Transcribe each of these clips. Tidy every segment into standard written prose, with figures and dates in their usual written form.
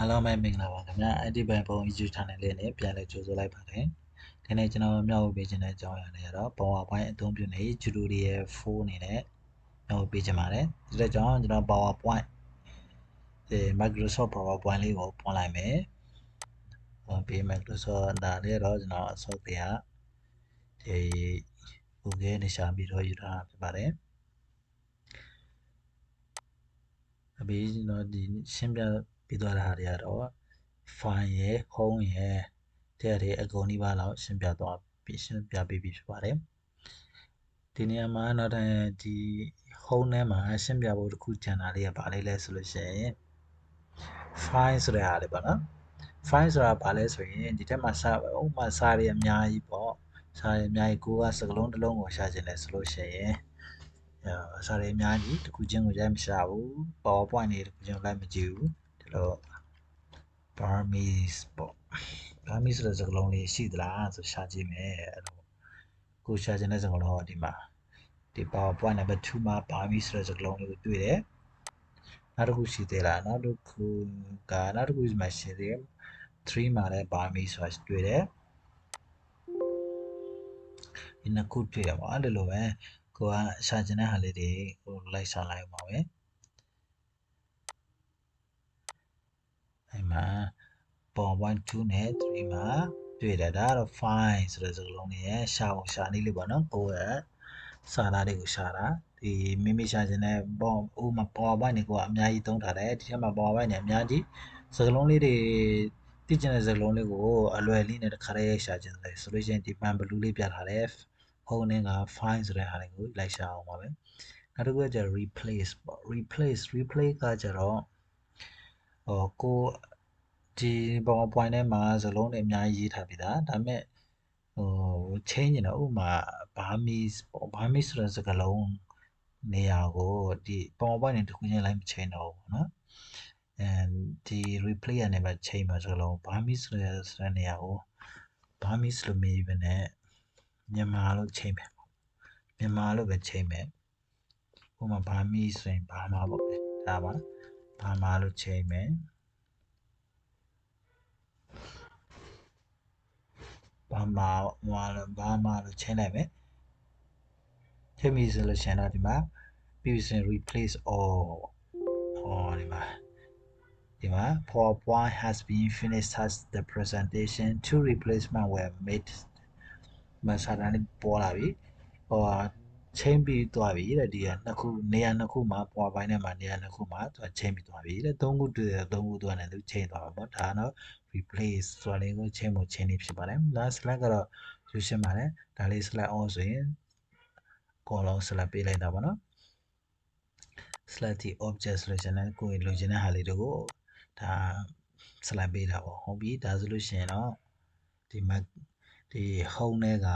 Hello မင်္ဂလာပါခင်ဗျာအဲ့ဒီဘန်ပုံ YouTube channel လေးနဲ့ပြန်လည်ကြိုဆိုလိုက်ပါတယ်ဒီနေ့ကျွန်တော်မျှဝေပေးခြင်းတဲ့အကြောင်းအရာတွေကတော့ PowerPoint အသုံးပြုနေ Tutorial 4အနေနဲ့မျှဝေပေးခြင်းပါတယ်ဒီတဲ့ကြောင့်ကျွန်တော် PowerPoint Microsoft PowerPoint လေးကိုဖွင့်လိုက်မယ်ပြီး Microsoft ဒါလေးတော့ကျွန်တော်အစောတည်းကဒီ Google နဲ့ရှာပြီးတော့ယူထားဖြစ်ပါတယ်အပြီးကျွန်တော်ဒီရှင်းပြပြီးသွားတဲ့ဟာတွေကတော့ file ရယ် home ရယ်တဲ့တွေအကုန်ဒီပါလောက်ရှင်းပြပေးပြီးဖြစ်ပါတယ်ဒီနေရာမှာနောက်ထပ်ဒီ home ထဲမှာရှင်းပြဖို့တစ်ခုကျန်တာလေးကဘာလေးလဲဆိုလို့ရှိရင် file ဆိုတဲ့ဟာလေးပေါ့နော် file ဆိုတာဘာလဲဆိုရင်ဒီထဲမှာဥပမာစာတွေအများကြီးပေါ့စာတွေအများကြီးကိုကစကလုံးတစ်လုံးကိုရှာချင်တယ်ဆိုလို့ရှိရင်စာတွေအများကြီးတစ်ခုချင်းကိုရိုက်မရှာဘူး PowerPoint တွေတစ်ခုချင်းလိုက်မကြည့်ဘူးဒီလို Burmese ပေါ့ Burmese ဆိုတဲ့စကားလုံးလေးရှိသလားဆိုရှာကြည့်မယ်အဲ့လိုကိုရှာချင်တဲ့စကားလုံးကဒီမှာဒီ PowerPoint number 2မှာ Burmese ဆိုတဲ့စကားလုံးလေးကိုတွေ့တယ်နောက်တစ်ခုရှိသေးလားနောက်တစ်ခုဒီမှာရှိသေးတယ်3မှာလည်း Burmese ဆိုတာတွေ့တယ်ဒီနှစ်ခုတွေ့ရပါအဲ့လိုပဲကိုကရှာချင်တဲ့ဟာလေးတွေကိုလိုက်ရှာလိုက်အောင်ပါပဲအဲ့မှာ PowerPoint 2နဲ့3မှာတွေ့တယ်ဒါကတော့ file ဆိုတဲ့စကားလုံးလေးရဲ့ရှာနည်းလေးပေါ့နော်ကိုယ့်ရဲ့စာသားတွေကိုရှာတာဒီမိမိရှာခြင်းနဲ့ဥမာ PowerPoint တွေကိုအများကြီးသုံးထားတယ်ဒီထဲမှာ PowerPoint တွေအများကြီးစကားလုံးလေးတွေသိချင်တဲ့စကားလုံးလေးကိုအလွယ်လေးနဲ့တစ်ခါတည်းရှာခြင်းတယ်ဆိုလို့ရှိရင်ဒီပန်ဘလူးလေးပြထားတယ် home နဲ့က file ဆိုတဲ့ဟာလေးကိုလိုက်ရှာအောင်ပါပဲနောက်တစ်ခုကကျ replace ပေါ့ replace ကကျတော့ကိုဒီ PowerPoint ထဲမှာစကားလုံးတွေအများကြီးရေးထားပြီးသားဒါပေမဲ့change နေတော့ဥပမာ Burmese ပေါ့ Burmese ဆိုတဲ့စကားလုံးနေရာကိုဒီ PowerPoint နဲ့တစ်ခုချင်းလိုက်မ change တော့ဘူးเนาะဒီ replace ကနေပဲ change မှာစကားလုံး Burmese ဆိုတဲ့နေရာကို Burmese လို့မြည်ပဲနဲ့မြန်မာလို့ change မယ်မြန်မာလို့ပဲ change မယ်ဥပမာ Burmese ဆိုရင်ဘာမှပေါ့ဒါပါဘာမှလို့ change မယ်ဘာမှလို့ချိန်လိုက်မယ်ချိန်ပြီဆိုလို့ရှိရင်တော့ဒီမှာပြီးရင် replace all ဒီမှာ PowerPoint has been finished as the presentation two replacements were made မဆာတန်လေးပေါ်လာပြီချိန်ပြီးသွားပြီတဲ့ဒီနှစ်ခုနေရာနှစ်ခုမှာ PowerPoint ထဲမှာနေရာနှစ်ခုမှာသူချိန်ပြီးသွားပြီတဲ့သုံးခုတွေ့တယ်သုံးခုသူကနေသူချိန်သွားမှာပေါ့ဒါကတော့ replace ဆိုတာလေးကိုချိန်ဖို့ချိန်နေဖြစ်ပါတယ်ဒါ select ကတော့ယူရှင်းပါတယ်ဒါလေး select all ဆိုရင်ကောလုံး select ပေးလိုက်တာပေါ့နော် select the object ဆိုလို့ရှိရင်ကိုယ်လိုချင်တဲ့ဟာလေးတွေကိုဒါ select ပေးတာပေါ့ဟုတ်ပြီဒါဆိုလို့ရှိရင်တော့ဒီ home ထဲက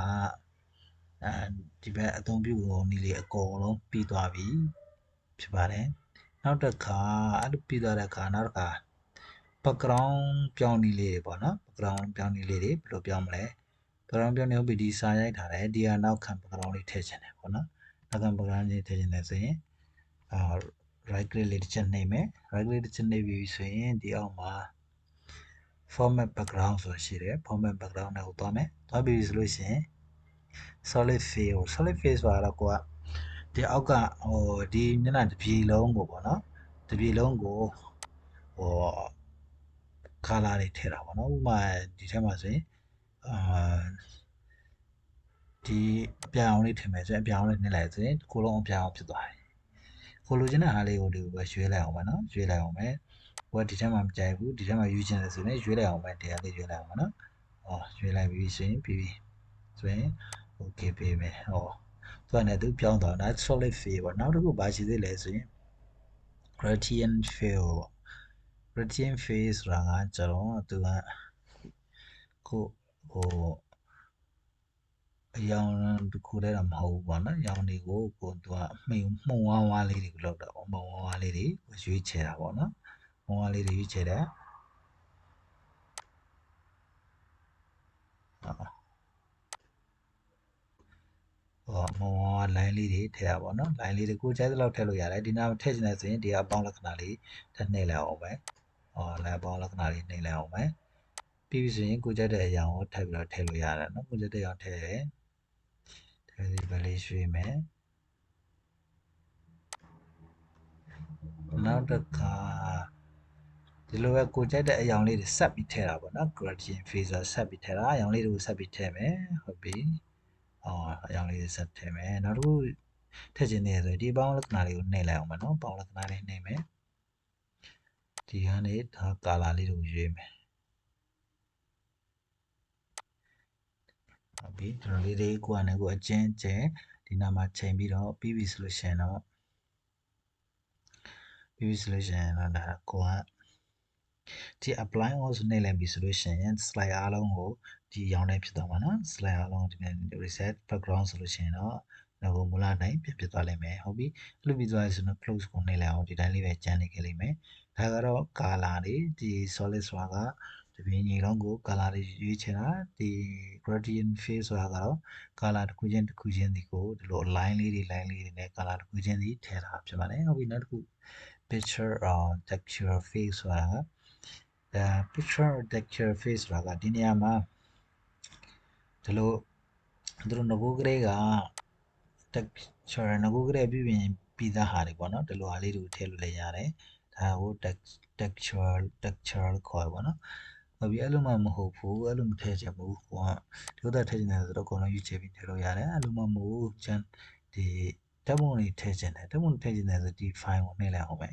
ဒီဘက်အသုံးပြုကုန်နည်းလေးအကုန်လုံးပြီးသွားပြီဖြစ်ပါတယ်နောက်တစ်ခါအဲ့လိုပြီးသွားတဲ့အခါနောက်တစ်ခါ background ပြောင်းနည်းလေးတွေပေါ့နော် background ပြောင်းနည်းလေးတွေဘယ်လိုပြောင်းမလဲ background ပြောင်းနေဟုတ်ပြီဒီစာရိုက်ထားတယ်ဒီကနောက်ခံ background လေးထည့်ချင်တယ်ပေါ့နော်နောက်ခံ background လေးထည့်ချင်တယ်ဆိုရင်right click လေးတစ်ချက်နှိပ်မယ် right click တစ်ချက်နှိပ်ပြီးဆိုရင်ဒီအောက်မှာ format background ဆိုရှိတယ် format background ကိုသွားမယ်သွားပြီးဆိုလို့ရှိရင် solid fill ဆိုတာတော့ကိုကဒီအောက်ကဒီမျက်နှာတစ်ပြေလုံးကိုပေါ့နော်တစ်ပြေလုံးကိုcolor တွေထည့်တာပေါ့နော်ဥပမာဒီထဲမှာဆိုရင်ဒီအပြောင်လေးထည့်မယ်ဆိုရင်အပြောင်လေးနှိပ်လိုက်ဆိုရင်ကိုလုံးအပြောင်ဖြစ်သွားတယ်ကိုလိုချင်တဲ့အားလေးကိုဒီပဲရွေးလိုက်အောင်ပါနော်ရွေးလိုက်အောင်မယ်ဟိုကဒီထဲမှာမကြိုက်ဘူးဒီထဲမှာယူချင်တယ်ဆိုရင်ရွေးလိုက်အောင်မယ်တရားလေးရွေးလိုက်အောင်ပါနော်ရွေးလိုက်ပြီးဆိုရင်ပြီးပြီဆိုရင် okay ပေးမယ်သူကလည်းသူပြောင်းသွားတာ solid fill ပေါ့နောက်တစ်ခုဘာရှိသေးလဲဆိုရင် gradient fill gradient fill ဆိုတာကကျတော့သူကကိုအယောင်တစ်ခုတည်းတော့မဟုတ်ဘူးပေါ့နော်အယောင်တွေကိုသူကမှုံဝါးလေးတွေလောက်တာပေါ့မှုံဝါးလေးတွေရွေးချယ်တာပေါ့နော်မှုံဝါးလေးတွေရွေးချယ်တယ်မော်လိုင်းလေးတွေထည့်ရပါတော့နော်လိုင်းလေးတွေကိုကြိုက်သလောက်ထည့်လို့ရတယ်ဒီနာထည့်ချင်တယ်ဆိုရင်ဒီအပေါင်းလက္ခဏာလေးထည့်နှိပ်လိုက်အောင်ပဲ လဲပေါင်းလက္ခဏာလေးနှိပ်လိုက်အောင်မယ်ပြီးပြီဆိုရင်ကိုကြိုက်တဲ့အရာကိုထပ်ပြီးတော့ထည့်လို့ရတယ်နော်ကိုကြိုက်တဲ့အရာထည့်တယ်ထည့်ပြီးပဲလေးရွှေ့မယ်နောက်တစ်ခါဒီလိုပဲကိုကြိုက်တဲ့အယောင်လေးတွေဆက်ပြီးထည့်တာပေါ့နော် gradient phaser ဆက်ပြီးထည့်တာအယောင်လေးတွေကိုဆက်ပြီးထည့်မယ်ဟုတ်ပြီအယောင်လေးတွေဆက်ထည့်မယ်နောက်တစ်ခုထည့်ခြင်းနေရဆိုဒီပေါင်းလက္ခဏာလေးကိုနှိပ်လိုက်အောင်မယ်နော်ပေါင်းလက္ခဏာလေးနှိပ်မယ်ဒီကနေဒါကာလာလေးတွေကိုရွေးမယ်ဟုတ်ပြီဒီလိုလေးတွေကိုကနေကိုအချင်းချင်းဒီနာမှာချိန်ပြီးတော့ပြီးပြီဆိုလို့ရှိရင်တော့ဒါကိုကဒီ apply all ဆိုနှိပ်လိုက်ပြီဆိုလို့ရှိရင် slide အားလုံးကိုဒီရောင်းနေဖြစ်သွားမှာနော် slide အားလုံးဒီနေ့ reset background ဆိုလို့ရှိရင်တော့တော့မူလတိုင်းဖြစ်သွားလိမ့်မယ်ဟုတ်ပြီလုပ်ပြီးသွားရဆိုတော့ close ကိုနှိပ်လိုက်အောင်ဒီတိုင်းလေးပဲကျန်နေခဲ့လိမ့်မယ်ဒါကတော့ color တွေဒီ solid ဆိုတာကဒီပြင်ညီလုံးကို color တွေရွေးချယ်တာဒီ gradient phase ဆိုတာကတော့ color တစ်ခုချင်းဒီလို line လေးတွေ နဲ့ color တစ်ခုချင်းစီထည့်တာဖြစ်ပါတယ်ဟုတ်ပြီနောက်တစ်ခု picture texture phase ဆိုတာကpicture texture phase ဆိုတာကဒီနေရာမှာဒီလိုသူတို့ငကိုးကလေးက texture ငကိုးကလေးပြီးပြင်ပြီးသားဟာတွေပေါ့နော်ဒီလိုဟာလေးတွေကိုထည့်လို့လည်းရတယ်ဒါကို texture လို့ခေါ်ရပါတော့ဟုတ်ပြီအဲ့လိုမှမဟုတ်ဘူးအဲ့လိုမထည့်ချင်ဘူးကိုကဒီလိုထည့်ချင်တယ်ဆိုတော့အကုန်လုံးယူချပြီးထည့်လို့ရတယ်အဲ့လိုမှမဟုတ်ချန်ဒီဓာတ်ပုံတွေထည့်ချင်တယ်ဓာတ်ပုံထည့်ချင်တယ်ဆိုဒီ file ကိုနှိပ်လိုက်အောင်ပဲ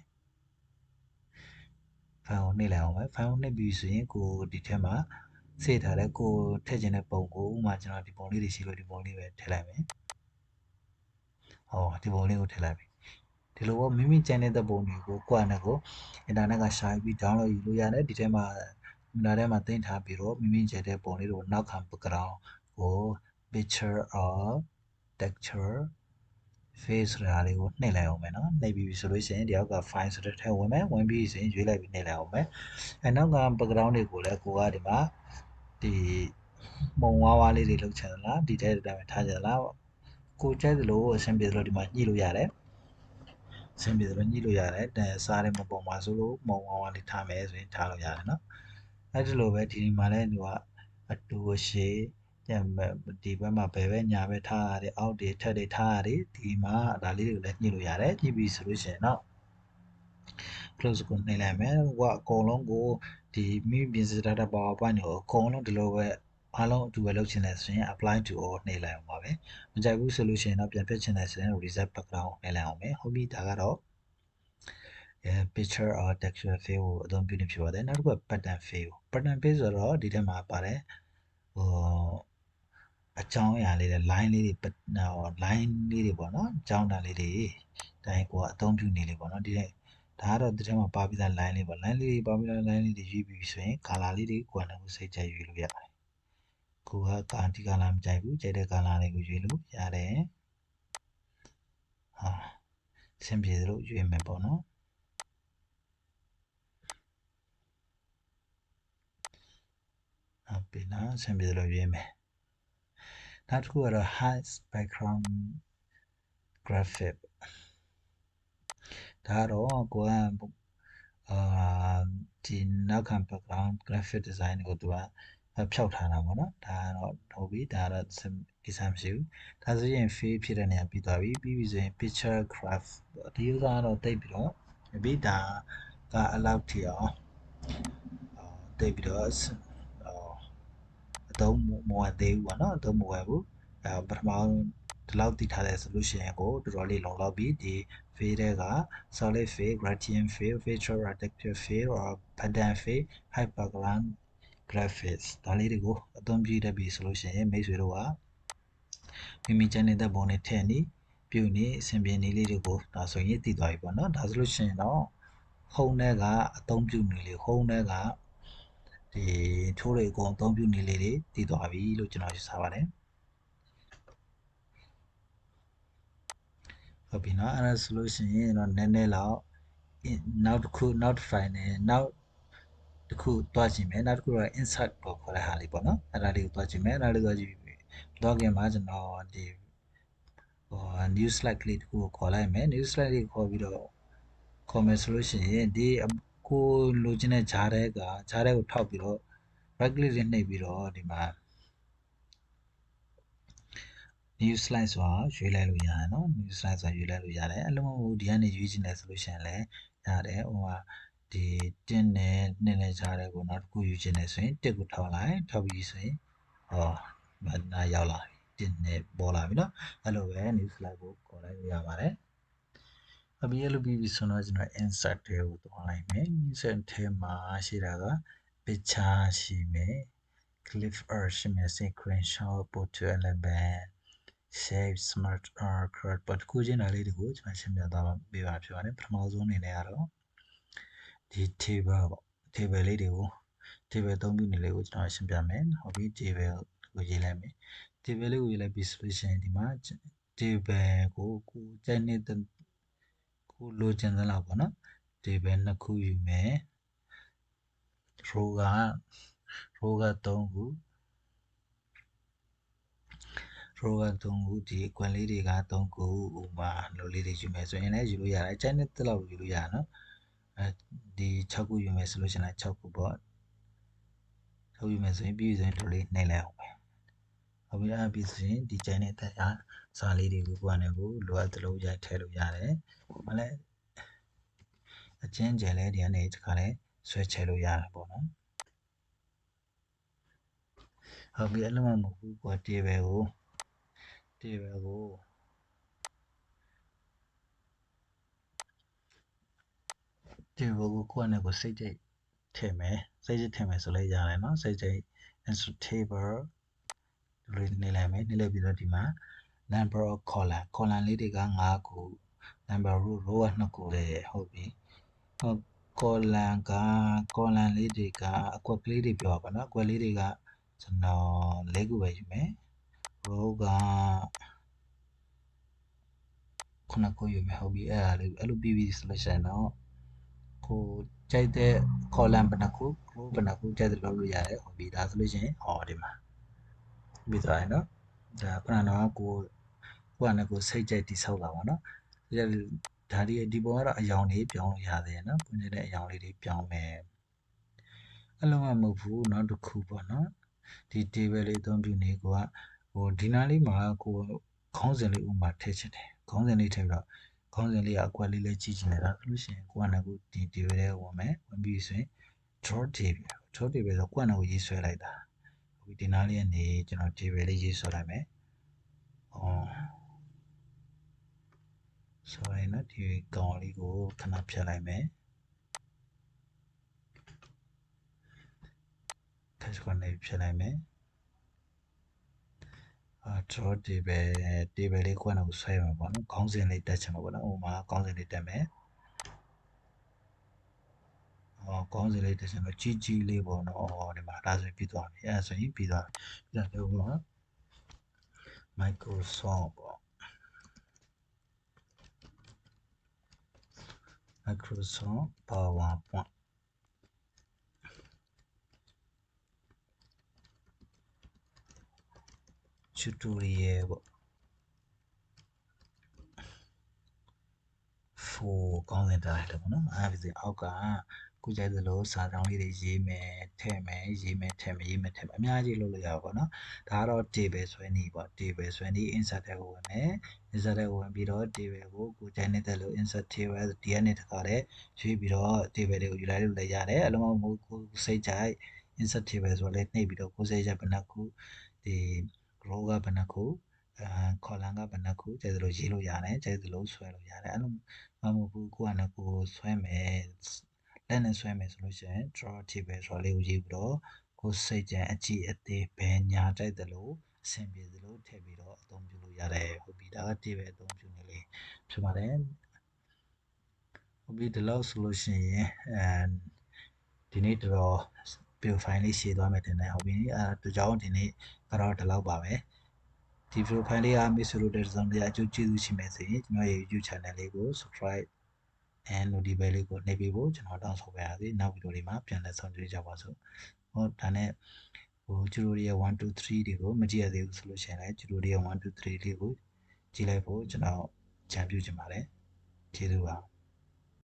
file ကိုနှိပ်လိုက်အောင်ပဲ file ကိုနှိပ်ပြီးဆိုရင်ကိုဒီထဲမှာစေထားတဲ့ကိုထည့်ချင်တဲ့ပုံကိုဥပမာကျွန်တော်ဒီပုံလေးတွေရှိလို့ဒီပုံလေးပဲထည့်လိုက်မယ်ဒီပုံလေးကိုထည့်လိုက်ပြီဒီလိုပေါ့မိမိကျန်တဲ့ပုံတွေကိုကိုယ့်အနေကို internet ကရှာပြီး download ယူလို့ရတယ်ဒီထဲမှာနားထဲမှာတင်ထားပြီးတော့မိမိကျန်တဲ့ပုံလေးတွေကိုနောက်ခံ background ကို picture or texture face ဆိုတာလေးကိုနှိပ်လိုက်အောင်မယ်နော်နှိပ်ပြီးဆိုလို့ရှိရင်ဒီအောက်က file ဆိုတဲ့ထဲဝင်မယ်ဝင်ပြီးဆိုရင်ရွေးလိုက်ပြီးနှိပ်လိုက်အောင်မယ်နောက်က background တွေကိုလည်းကိုကဒီမှာဒီမုံဝါးဝါးလေးတွေလောက်ချင်သလားဒီထဲတိုင်းထားချင်သလားကိုကြိုက်သလိုအဆင်ပြေသလိုဒီမှာညှိလို့ရတယ်အဆင်ပြေသလိုညှိလို့ရတယ်စားတဲ့ပုံမှာဆိုလို့မုံဝါးဝါးလေးထားမယ်ဆိုရင်ထားလို့ရတယ်နော်အဲ့ဒီလိုပဲဒီမှာလည်းသူကအတူအရှိဒီဘက်မှာဘယ်ပဲညာပဲထားရတယ်အောက်တွေထက်တွေထားရတယ်ဒီမှာဒါလေးတွေကိုလည်းညှိလို့ရတယ်ညှိပြီးဆိုလို့ရှိရင်တော့ close ကိုနှိပ်လိုက်မယ်ဟိုကအကုန်လုံးကိုဒီမိပြင်စထားတဲ့ PowerPoint ကိုအကုန်လုံးဒီလိုပဲအားလုံးအတူပဲလုပ်ချင်တယ်ဆိုရင် apply to all နှိပ်လိုက်အောင်ပါပဲမကြိုက်ဘူးဆိုလို့ရှိရင်တော့ပြန်ပြချင်တယ်ဆိုရင် reset background နှိပ်လိုက်အောင်ပဲဟုတ်ပြီဒါကတော့picture or texture field ကိုအသုံးပြုနေဖြစ်ပါတယ်နောက်တစ်ခုက pattern field ဆိုတော့ဒီထဲမှာပါတယ်ဟိုအကြောင်းအရာလေးတွေ line လေးတွေ line လေးတွေပေါ့နော်အကြောင်းတန်လေးတွေတိုင်းကိုအသုံးပြုနေလေပေါ့နော်ဒီတဲ့ဒါကတော့ဒီထဲမှာပါပြီးသား line လေးပေါ့ line လေးတွေပါပြီးသား line လေးတွေရွေးပြီးဆိုရင် color လေးတွေကိုယ်တိုင်ကိုစိတ်ကြိုက်ရွေးလို့ရတယ်ကိုကဒီ color မကြိုက်ဘူးကြိုက်တဲ့ color လေးကိုရွေးလို့ရတယ်အဆင်ပြေသလိုရွေးမယ်ပေါ့နော်ဟုတ်ပြီနော်အဆင်ပြေသလိုရွေးမယ်နောက်တစ်ခုကတော့ hide background graphic ဒါတော့ကိုကဒီနောက်ခံ background graphic design ကိုသူကဖြောက်ထားတာပေါ့နော်ဒါကတော့ဟုတ်ပြီဒါတော့ကိစ္စမရှိဘူးဒါဆိုရင် fade ဖြစ်တဲ့နေရာပြီးသွားပြီပြီးပြီဆိုရင် picture graph ဒီဥစ္စာကတော့တိတ်ပြီးတော့ပြီးဒါကအလောက်ထိအောင်တိတ်ပြီးတော့အသုံးမဝယ်သေးဘူးပေါ့နော်အသုံးမဝယ်ဘူးပထမဒီလောက်တည်ထားတဲ့ solution ကိုတော်တော်လေးလုံလောက်ပြီးဒီ field တွေက solid field gradient field feature texture field or pattern field high background graphics ဒါလေးတွေကိုအသုံးပြုတတ်ပြီဆိုလို့ရှိရင်မိတ်ဆွေတို့ကမိမိချန်နေတဲ့ပုံတွေထည့်နေပြုနေအဆင်ပြေနေလေးတွေကိုဒါဆိုရင်တည်သွားပြီပေါ့နော်ဒါဆိုလို့ရှိရင်တော့ home ထဲကအသုံးပြုနေလေ home ထဲကဒီထိုးတွေအကုန်အသုံးပြုနေလေးတွေတည်သွားပြီလို့ကျွန်တော်ယူဆပါတယ်ဟုတ်ပြီနော်အဲ့ဒါဆိုလို့ရှိရင်တော့နည်းနည်းလောက်နောက်တစ်ခုနောက်တစ် file နဲ့နောက်တစ်ခုတွားကြည့်မယ်နောက်တစ်ခုက insert ကိုခေါ်တဲ့ဟာလေးပေါ့နော်အဲ့ဒါလေးကိုတွားကြည့်မယ်အဲ့ဒါလေးတွားကြည့်ပြီ login မှာကျွန်တော်ဒီnew slide ကလေးတစ်ခုကိုခေါ်လိုက်မယ် new slide လေးခေါ်ပြီးတော့ခေါ်မယ်ဆိုလို့ရှိရင်ဒီ ကိုလိုချင်တဲ့ဂျားတဲ့ကိုထောက်ပြီးတော့ right click နဲ့နှိပ်ပြီးတော့ဒီမှာ new slide ဆိုတာရွေးလိုက်လို့ရတယ်เนาะ new slide ဆိုတာရွေးလိုက်လို့ရတယ်အဲ့လိုမဟုတ်ဒီကနေရွေးချင်တယ်ဆိုလို့ရှိရင်လည်းရတယ်ဟိုဟာဒီ1နဲ့2နဲ့ဂျားတဲ့ကိုနောက်တစ်ခုယူချင်တယ်ဆိုရင်1ကိုထောက်လိုက်ထောက်ပြီးဆိုရင်ဟောဒါရောက်လာပြီ1နဲ့ပေါ်လာပြီเนาะအဲ့လိုပဲ new slide ကိုခေါ်လိုက်လို့ရပါတယ်အပြီးအဲ့လိုပြီးပြီဆိုတော့ကျွန်တော် insert တွေကိုသွားလိုက်မယ် insert ထဲမှာရှိတာက picture ရှိမယ် clip art ရှိမယ် screenshot photo element shape smart crowd ပတ်ခုချင်းတာလေးတွေကိုကျွန်တော်ရှင်းပြသွားပေးပါဖြစ်ပါတယ်ပထမဆုံးအနေနဲ့ကတော့ဒီ table ပေါ့ table လေးတွေကို table သုံးခုနေလေးကိုကျွန်တော်ရှင်းပြမယ်ဟုတ်ပြီ table ကိုရေးလိုက်မယ် table လေးကိုရေးလိုက်ပြီးဆိုလို့ရှိရင်ဒီမှာ table ကိုကြိုက်နေတဲ့ကိုလိုချင်သလောက်ပေါ့နော် table နှစ်ခုယူမယ် row က3ခု row က3ခုဒီအကွက်လေးတွေက3ခုဥမာလိုလေးတွေယူမယ်ဆိုရင်လည်းယူလို့ရတယ်ကြိုက်တဲ့လောက်ယူလို့ရနော်ဒီ6ခုယူမယ်ဆိုလို့ရှိရင်6ခုပေါ့6ယူမယ်ဆိုရင်ပြီးဆိုရင်တို့လေးနှိပ်လိုက်အောင်ပဲဟုတ်ပြီအဲ့ပြီးဆိုရင်ဒီကြိုက်တဲ့တရားစာလေးတွေကိုကိုယ်ကနေကိုလိုအပ်သလိုရိုက်ထည့်လို့ရတယ်မလဲအချင်းကျယ်လဲဒီကနေဒီခါလဲဆွဲချလို့ရတယ်ပေါ့နော်ဟုတ်ပြီအဲ့လိုမှမဟုတ်ဘူးကို table ကိုကိုယ့်အနေကိုစိတ်ကြိတ်ထည့်မယ်ဆိုလဲရတယ်เนาะစိတ်ကြိတ် insert table ဒီလိုနေလိုက်မယ်နေလိုက်ပြီးတော့ဒီမှာ number of column လေးတွေက5ခု number rowက2ခုလေဟုတ်ပြီဟုတ် column လေးတွေကအကွက်ကလေးတွေပြောပါเนาะအကွက်လေးတွေကကျွန်တော်4ခုပဲယူမယ် row က9ခုယူမယ်ဟုတ်ပြီအဲ့ဒါလေးအဲ့လိုပြီးပြီဆိုလို့ရှိရင်တော့ကိုကြိုက်တဲ့ column ဘယ်နှခု row ဘယ်နှခုကြိုက်တယ်လို့လုပ်လို့ရတယ်ဟုတ်ပြီဒါဆိုလို့ရှိရင်ဟောဒီမှာပြီးသွားရင်เนาะဒါခုနကတော့ကိုကနေကိုစိတ်ကြိုက်တိဆောက်လာပါเนาะဒါဒီပုံကတော့အယောင်လေးပြောင်းလို့ရတယ်เนาะပုံနေတဲ့အယောင်လေးတွေပြောင်းမယ်အဲ့လိုမှမဟုတ်ဘူးเนาะတစ်ခုပေါ့เนาะဒီ table လေးအသုံးပြုနေကိုကဟိုဒီနားလေးမှာကိုခေါင်းစဉ်လေးဥမာထည့်ချင်တယ်ခေါင်းစဉ်လေးထည့်ပြီးတော့ခေါင်းစဉ်လေးကအကွက်လေးလေးကြည့်ချင်တယ်ဒါဆိုလို့ရှိရင်ကိုကနေကိုဒီ table လေးဝင်မယ်ဝင်ပြီးဆိုရင် draw table ဆိုကိုကနေကိုရေးဆွဲလိုက်တာဒီနားလေးကနေကျွန်တော် table လေးရေးဆွဲလိုက်မယ်ဆိုရင်တော့ဒီကောင်လေးကိုခဏဖြတ်လိုက်မယ်ခက်ခွန်လေးဖြတ်လိုက်မယ်draw table လေးကိုဆွဲမှာပေါ့နော်ခေါင်းစဉ်လေးတက်ချင်မှာပေါ့နော်ဥမာခေါင်းစဉ်လေးတက်မယ်ခေါင်းစဉ်လေးတက်ချင်တော့ကြီးလေးပေါ့နော်ဒီမှာဒါဆိုရင်ပြီးသွားပြီအဲ့ဒါဆိုရင်ပြီးသွားပြီဒါတော့မှာ Microsoft ပေါ့ Microsoft PowerPoint tutorial ပေါ့ for ကောင်းစဉ်တက်လိုက်တယ်ပေါ့နော်အဲ့ဒါပြီးအောက်ကကိုကြိုက်သလိုစာကြောင်းလေးတွေရေးမယ်ထည့်မယ်ရေးမယ်ထည့်မယ်ရေးမယ်ထည့်မယ်အများကြီးလုပ်လို့ရပါပေါ့နော်ဒါကတော့ table ဆွဲနည်းပေါ့ table ဆွဲနည်း insert တဲ့ကိုဝင်မယ် insert တဲ့ကိုဝင်ပြီးတော့ table ကိုကြိုက်နေတဲ့လို insert table ဒီကနေတခါလဲရွေးပြီးတော့ table တွေကိုယူလိုက်လို့လည်းရတယ်အလုံးမဟုတ်ကိုစိတ်ကြိုက် insert table ဆိုတော့လည်းနှိပ်ပြီးတော့ကိုစိတ်ကြိုက်ဘယ်နှခုဒီ row ကဘယ်နှခုcolumn ကဘယ်နှခုကြိုက်သလိုရေးလို့ရတယ်ကြိုက်သလိုဆွဲလို့ရတယ်အဲ့လိုမဟုတ်ဘူးကိုကနေကိုဆွဲမယ်လက်နဲ့ဆွဲမယ်ဆိုလို့ရှိရင် draw table ဆိုလေးကိုရေးပြီးတော့ကိုစိတ်ကြံအကြည့်အသေးဘယ်ညာကြိုက်တယ်လို့အဆင်ပြေသလိုထည့်ပြီးတော့အသုံးပြုလို့ရတယ်ဟုတ်ပြီဒါက table အသုံးပြုနေလေဖြစ်ပါတယ်ဟုတ်ပြီဒီလောက်ဆိုလို့ရှိရင်ဒီနေ့တော် profile လေးရှင်းသွားမယ်တင်တယ်ဟုတ်ပြီဒီကြောင့်ဒီနေ့ကတော့ဒီလောက်ပါပဲဒီ profile လေးအားမိတ်ဆွေတို့တဲ့စုံတရားအကျိုးကျေးဇူးရှိမယ်ဆိုရင်ကျွန်တော်ရဲ့ YouTube channel လေးကို subscribe and notification လေးကိုနှိပ်ပေးဖို့ကျွန်တော်တောင်းဆိုပါရစေနောက်ဗီဒီယိုလေးမှာပြန်လည်ဆောင်ကြည့်ကြပါစို့ဟုတ်ဒါနဲ့ကျူတိုရီယယ်1 2 3တွေကိုမကြည့်ရသေးဘူးဆိုလို့ရှိရင်လည်းကျူတိုရီယယ်1 2 3လေးကိုကြည့်လိုက်ဖို့ကျွန်တော်ကြံပြုချင်ပါတယ်ကျေးဇူးပါ